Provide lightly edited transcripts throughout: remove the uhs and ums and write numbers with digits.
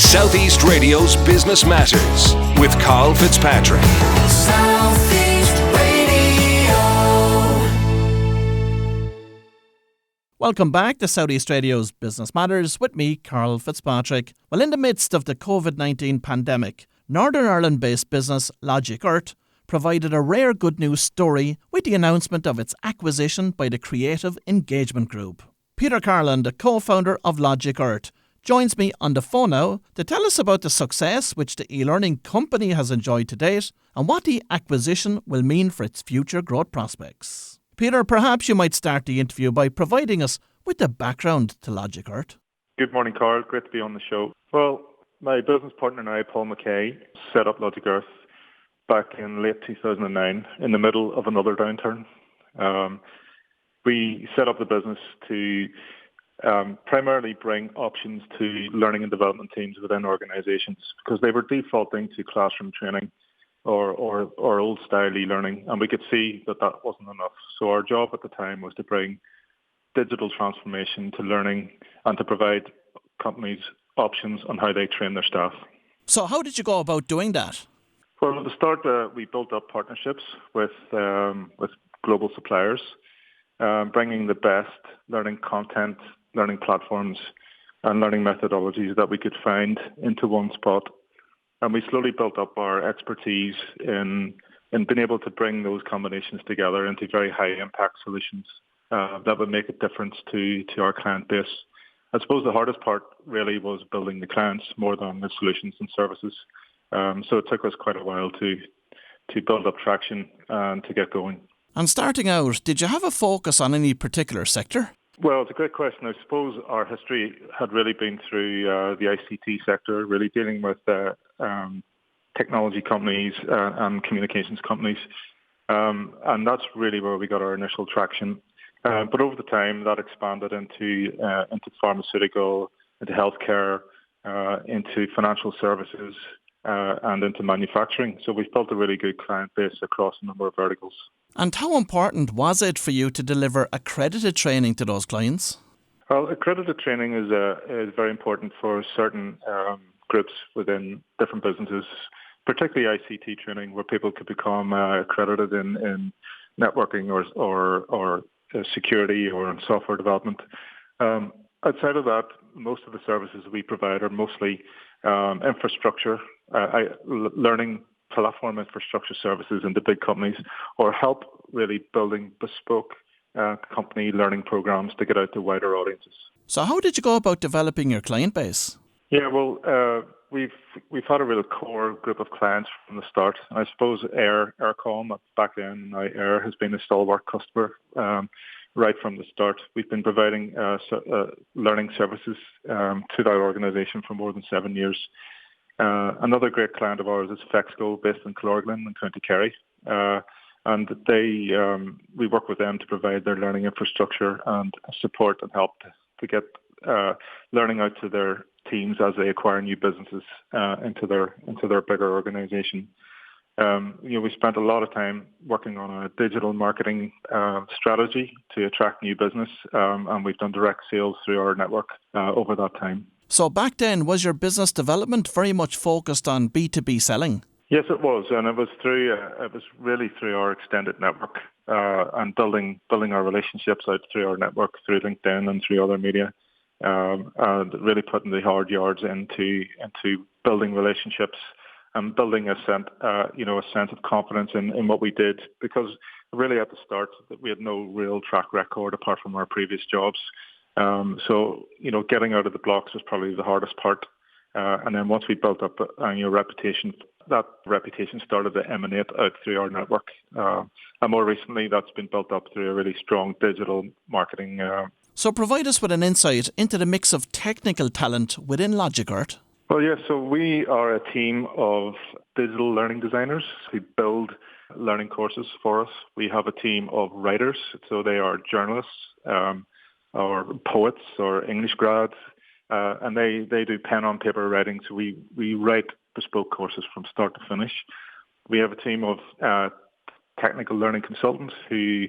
Southeast Radio's Business Matters with Karl Fitzpatrick. Southeast Radio. Welcome back to Southeast Radio's Business Matters with me, Karl Fitzpatrick. Well, in the midst of the COVID-19 pandemic, Northern Ireland-based business Logic Earth provided a rare good news story with the announcement of its acquisition by the Creative Engagement Group. Peter Carlin, the co-founder of Logic Earth, joins me on the phone now to tell us about the success which the eLearning company has enjoyed to date and what the acquisition will mean for its future growth prospects. Peter, perhaps you might start the interview by providing us with the background to Logic Earth. Good morning, Karl. Great to be on the show. Well, my business partner and I, Paul McKay, set up Logic Earth back in late 2009 in the middle of another downturn. We set up the business to primarily bring options to learning and development teams within organizations because they were defaulting to classroom training or old-style e-learning, and we could see that wasn't enough. So our job at the time was to bring digital transformation to learning and to provide companies options on how they train their staff. So how did you go about doing that? Well, at the start, we built up partnerships with global suppliers, bringing the best learning content, learning platforms, and learning methodologies that we could find into one spot. And we slowly built up our expertise in being able to bring those combinations together into very high-impact solutions that would make a difference to our client base. I suppose the hardest part really was building the clients more than the solutions and services. So it took us quite a while to build up traction and to get going. And starting out, did you have a focus on any particular sector? Well, it's a great question. I suppose our history had really been through the ICT sector, really dealing with technology companies and communications companies. And that's really where we got our initial traction. But over the time, that expanded into pharmaceutical, into healthcare, into financial services, and into manufacturing. So we've built a really good client base across a number of verticals. And how important was it for you to deliver accredited training to those clients? Well, accredited training is very important for certain groups within different businesses, particularly ICT training, where people could become accredited in networking or security or in software development. Outside of that, most of the services we provide are mostly infrastructure, learning platform infrastructure services into big companies, or help really building bespoke company learning programs to get out to wider audiences. So how did you go about developing your client base? Yeah, well, we've had a real core group of clients from the start. I suppose Aircom back then, now Air, has been a stalwart customer right from the start. We've been providing learning services to that organisation for more than 7 years. Another great client of ours is Fexco, based in Clorglen in County Kerry. And we work with them to provide their learning infrastructure and support and help to get learning out to their teams as they acquire new businesses into their bigger organisation. We spent a lot of time working on a digital marketing strategy to attract new business, and we've done direct sales through our network over that time. So back then, was your business development very much focused on B2B selling? Yes, it was, and it was really through our extended network and building our relationships out through our network, through LinkedIn and through other media, and really putting the hard yards into building relationships and building a sense of confidence in what we did, because really at the start we had no real track record apart from our previous jobs. So getting out of the blocks was probably the hardest part. And then once we built up a reputation, that reputation started to emanate out through our network. And more recently, that's been built up through a really strong digital marketing. So provide us with an insight into the mix of technical talent within Logic Earth. Well, yes, so we are a team of digital learning designers who build learning courses for us. We have a team of writers, so they are journalists, or poets or English grads, and they do pen on paper writing. So we write bespoke courses from start to finish. We have a team of technical learning consultants who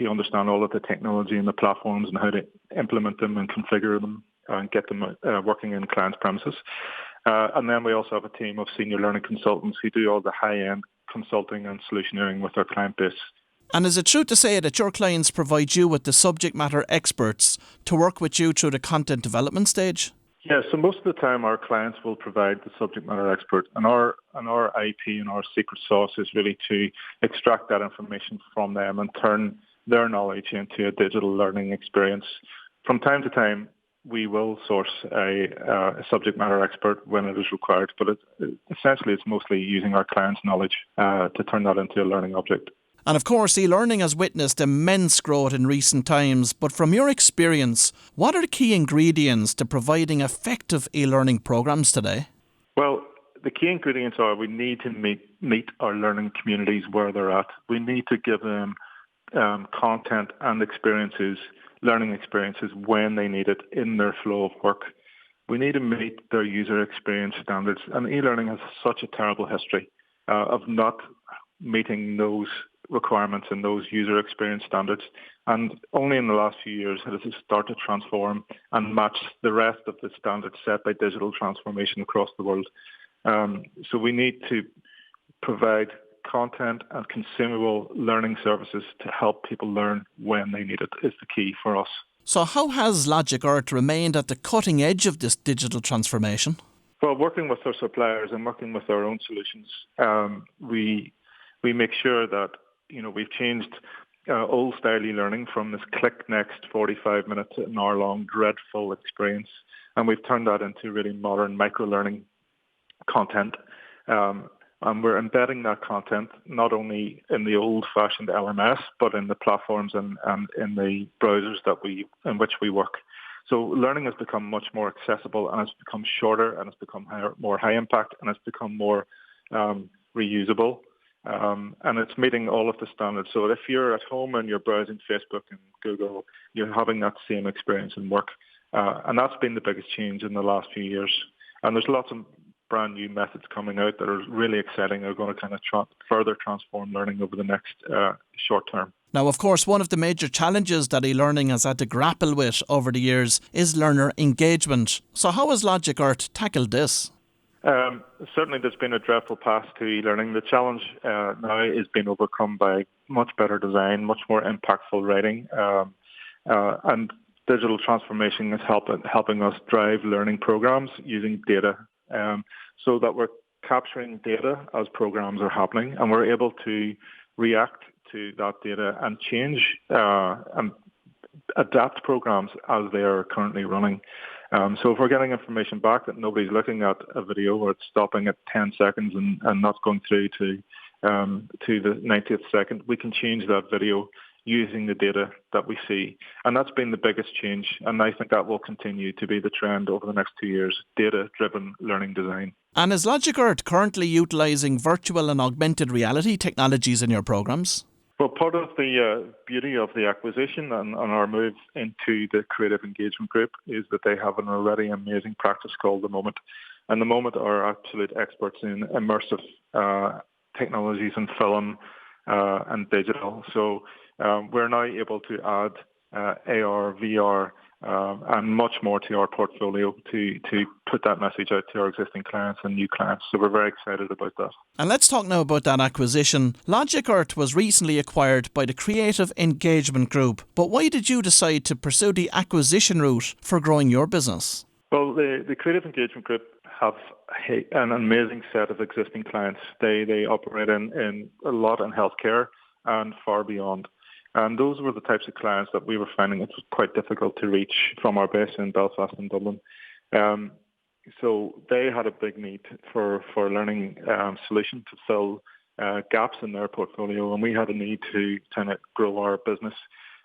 understand all of the technology and the platforms and how to implement them and configure them. and get them working in clients' premises. And then we also have a team of senior learning consultants who do all the high-end consulting and solutioneering with our client base. And is it true to say that your clients provide you with the subject matter experts to work with you through the content development stage? Yeah, so most of the time our clients will provide the subject matter expert, and our IP and our secret sauce is really to extract that information from them and turn their knowledge into a digital learning experience. From time to time, we will source a subject matter expert when it is required, but essentially it's mostly using our clients' knowledge to turn that into a learning object. And of course, eLearning has witnessed immense growth in recent times, but from your experience, what are the key ingredients to providing effective eLearning programs today? Well, the key ingredients are we need to meet our learning communities where they're at. We need to give them content and learning experiences when they need it in their flow of work. We need to meet their user experience standards, and eLearning has such a terrible history of not meeting those requirements and those user experience standards. And only in the last few years has it started to transform and match the rest of the standards set by digital transformation across the world. So we need to provide content and consumable learning services to help people learn when they need it is the key for us. So how has Logic Earth remained at the cutting edge of this digital transformation? Well, working with our suppliers and working with our own solutions, we make sure that we've changed old style e-learning from this click next 45 minutes to an hour long dreadful experience, and we've turned that into really modern micro-learning content. And we're embedding that content not only in the old-fashioned LMS, but in the platforms and in the browsers in which we work. So learning has become much more accessible, and it's become shorter, and it's become more high impact, and it's become more reusable. And it's meeting all of the standards. So if you're at home and you're browsing Facebook and Google, you're having that same experience in work. And that's been the biggest change in the last few years. And there's lots of brand new methods coming out that are really exciting. They're going to kind of further transform learning over the next short term. Now, of course, one of the major challenges that eLearning has had to grapple with over the years is learner engagement. So how has Logic Earth tackled this? Certainly there's been a dreadful past to e-learning. The challenge now is being overcome by much better design, much more impactful writing, and digital transformation is helping us drive learning programs using data, so that we're capturing data as programs are happening, and we're able to react to that data and change and adapt programs as they are currently running. So if we're getting information back that nobody's looking at a video or it's stopping at 10 seconds and not going through to the 90th second, we can change that video using the data that we see. And that's been the biggest change. And I think that will continue to be the trend over the next 2 years, data-driven learning design. And is Logic Earth currently utilising virtual and augmented reality technologies in your programs? Well, part of the beauty of the acquisition and our move into the Creative Engagement Group is that they have an already amazing practice called The Moment. And The Moment are absolute experts in immersive technologies and film and digital. So we're now able to add AR, VR, and much more to our portfolio to put that message out to our existing clients and new clients. So we're very excited about that. And let's talk now about that acquisition. Logic Earth was recently acquired by the Creative Engagement Group. But why did you decide to pursue the acquisition route for growing your business? Well, the Creative Engagement Group have an amazing set of existing clients. They operate in a lot in healthcare and far beyond. And those were the types of clients that we were finding it was quite difficult to reach from our base in Belfast and Dublin. So they had a big need for a learning solution to fill gaps in their portfolio, and we had a need to kind of grow our business.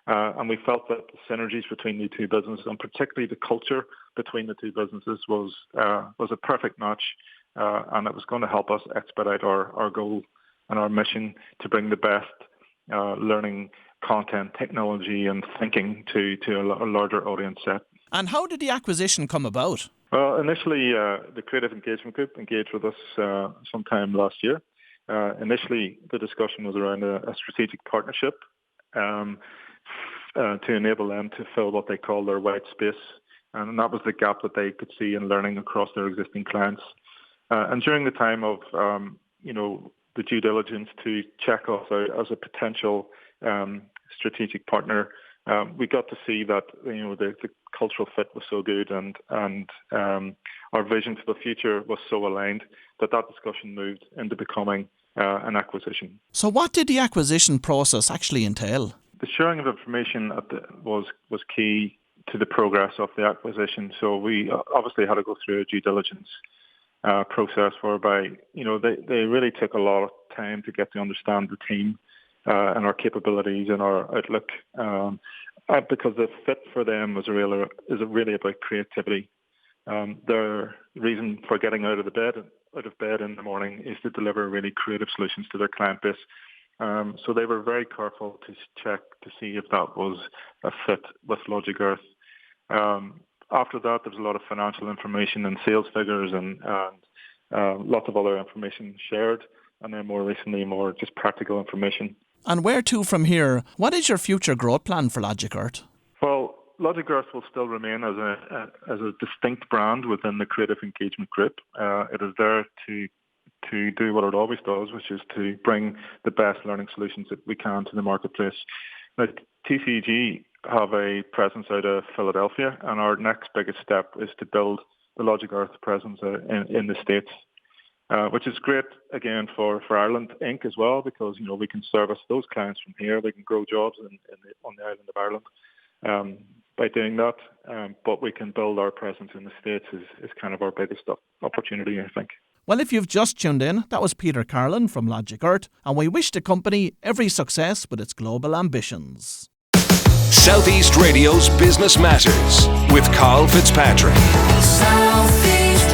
And we felt that the synergies between the two businesses, and particularly the culture between the two businesses, was a perfect match, and it was going to help us expedite our goal and our mission to bring the best learning content, technology and thinking to a larger audience set. And how did the acquisition come about? Well, initially, the Creative Engagement Group engaged with us sometime last year. Initially, the discussion was around a strategic partnership to enable them to fill what they call their white space And that was the gap that they could see in learning across their existing clients. And during the time of, the due diligence to check us out as a potential strategic partner, we got to see that the cultural fit was so good, and our vision for the future was so aligned that discussion moved into becoming an acquisition. So what did the acquisition process actually entail? The sharing of information was key to the progress of the acquisition. So we obviously had to go through a due diligence process whereby they really took a lot of time to get to understand the team and our capabilities and our outlook, because the fit for them is really about creativity. Their reason for getting out of bed in the morning is to deliver really creative solutions to their client base. So they were very careful to check to see if that was a fit with Logic Earth. After that, there was a lot of financial information and sales figures and lots of other information shared, and then more recently, more just practical information. And where to from here? What is your future growth plan for Logic Earth? Well, Logic Earth will still remain as a distinct brand within the Creative Engagement Group. It is there to do what it always does, which is to bring the best learning solutions that we can to the marketplace. Now, TCG have a presence out of Philadelphia, and our next biggest step is to build the Logic Earth presence in the States, which is great, again, for Ireland Inc. as well, because we can service those clients from here. We can grow jobs on the island of Ireland by doing that, but we can build our presence in the States is kind of our biggest opportunity, I think. Well, if you've just tuned in, that was Peter Carlin from Logic Earth, and we wish the company every success with its global ambitions. Southeast Radio's Business Matters with Karl Fitzpatrick. Southeast